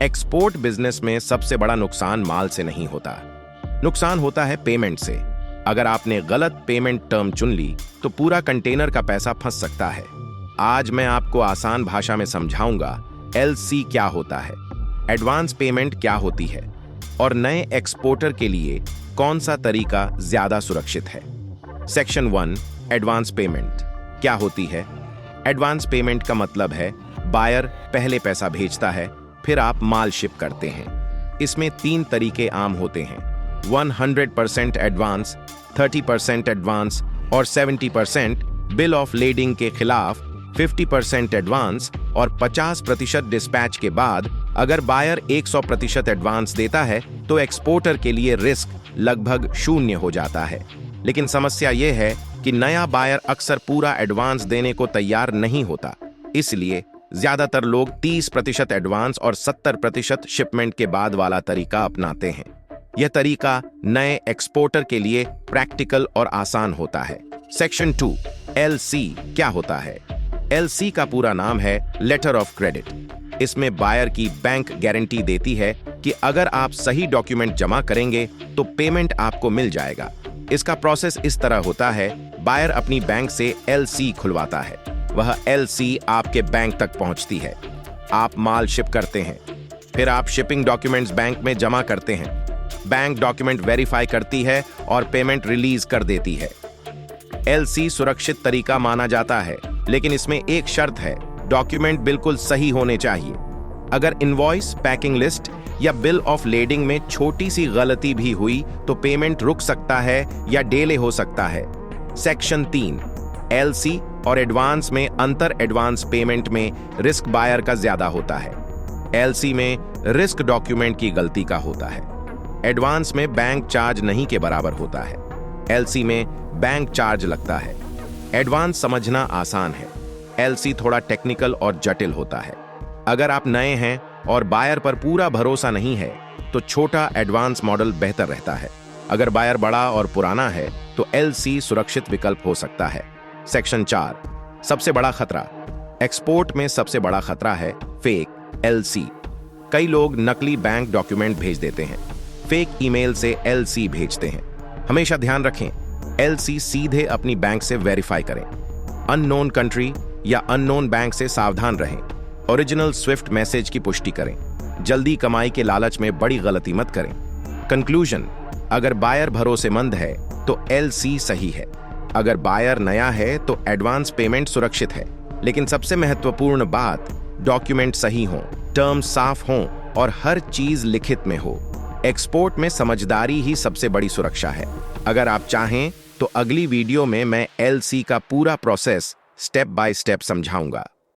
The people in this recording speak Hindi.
एक्सपोर्ट बिजनेस में सबसे बड़ा नुकसान माल से नहीं होता, नुकसान होता है पेमेंट से। अगर आपने गलत पेमेंट टर्म चुन ली तो पूरा कंटेनर का पैसा फंस सकता है। आज मैं आपको आसान भाषा में समझाऊंगा एलसी क्या होता है, एडवांस पेमेंट क्या होती है और नए एक्सपोर्टर के लिए कौन सा तरीका ज्यादा सुरक्षित है। सेक्शन 1, एडवांस पेमेंट क्या होती है। एडवांस पेमेंट का मतलब है बायर पहले पैसा भेजता है, फिर आप माल शिप करते हैं। इसमें 3 तरीके आम होते हैं: 100% एडवांस, 30% एडवांस और 70% बिल ऑफ लेडिंग के खिलाफ 50% एडवांस और 50% डिस्पैच के बाद। अगर बायर 100% एडवांस देता है तो एक्सपोर्टर के लिए रिस्क लगभग शून्य हो जाता है। लेकिन समस्या यह है कि नया बायर अक्सर पूरा एडवांस देने को तैयार नहीं होता, इसलिए ज्यादातर लोग 30% एडवांस और 70% शिपमेंट के बाद वाला तरीका अपनाते हैं। यह तरीका नए एक्सपोर्टर के लिए प्रैक्टिकल और आसान होता है। सेक्शन 2, एलसी क्या होता है। एलसी का पूरा नाम है लेटर ऑफ क्रेडिट। इसमें बायर की बैंक गारंटी देती है कि अगर आप सही डॉक्यूमेंट जमा करेंगे तो पेमेंट आपको मिल जाएगा। इसका प्रोसेस इस तरह होता है, बायर अपनी बैंक से एलसी खुलवाता है, वह एलसी आपके बैंक तक पहुंचती है, आप माल शिप करते हैं, फिर आप शिपिंग डॉक्यूमेंट्स बैंक में जमा करते हैं, बैंक डॉक्यूमेंट वेरीफाई करती है और पेमेंट रिलीज कर देती है। एलसी सुरक्षित तरीका माना जाता है, लेकिन इसमें एक शर्त है, डॉक्यूमेंट बिल्कुल सही होने चाहिए। अगर इनवॉइस, पैकिंग लिस्ट या बिल ऑफ लेडिंग में छोटी सी गलती भी हुई तो पेमेंट रुक सकता है या डिले हो सकता है। सेक्शन 3, एलसी और एडवांस में अंतर। एडवांस पेमेंट में रिस्क बायर का ज्यादा होता है, एलसी में रिस्क डॉक्यूमेंट की गलती का होता है। एडवांस में बैंक चार्ज नहीं के बराबर होता है, एलसी में बैंक चार्ज लगता है। एडवांस समझना आसान है, एलसी थोड़ा टेक्निकल और जटिल होता है। अगर आप नए हैं और बायर पर पूरा भरोसा नहीं है तो छोटा एडवांस मॉडल बेहतर रहता है। अगर बायर बड़ा और पुराना है तो एलसी सुरक्षित विकल्प हो सकता है। सेक्शन 4, सबसे बड़ा खतरा। एक्सपोर्ट में सबसे बड़ा खतरा है फेक एलसी। कई लोग नकली बैंक डॉक्यूमेंट भेज देते हैं, फेक ईमेल से एलसी भेजते हैं। हमेशा ध्यान रखें, एलसी सीधे अपनी बैंक से वेरीफाई करें। अननोन कंट्री या अननोन बैंक से सावधान रहें। ओरिजिनल स्विफ्ट मैसेज की पुष्टि करें। जल्दी कमाई के लालच में बड़ी गलती मत करें। कंक्लूजन, अगर बायर भरोसेमंद है तो एलसी सही है, अगर बायर नया है तो एडवांस पेमेंट सुरक्षित है। लेकिन सबसे महत्वपूर्ण बात, डॉक्यूमेंट सही हों, टर्म्स साफ हों और हर चीज लिखित में हो। एक्सपोर्ट में समझदारी ही सबसे बड़ी सुरक्षा है। अगर आप चाहें तो अगली वीडियो में मैं एलसी का पूरा प्रोसेस स्टेप बाय स्टेप समझाऊंगा।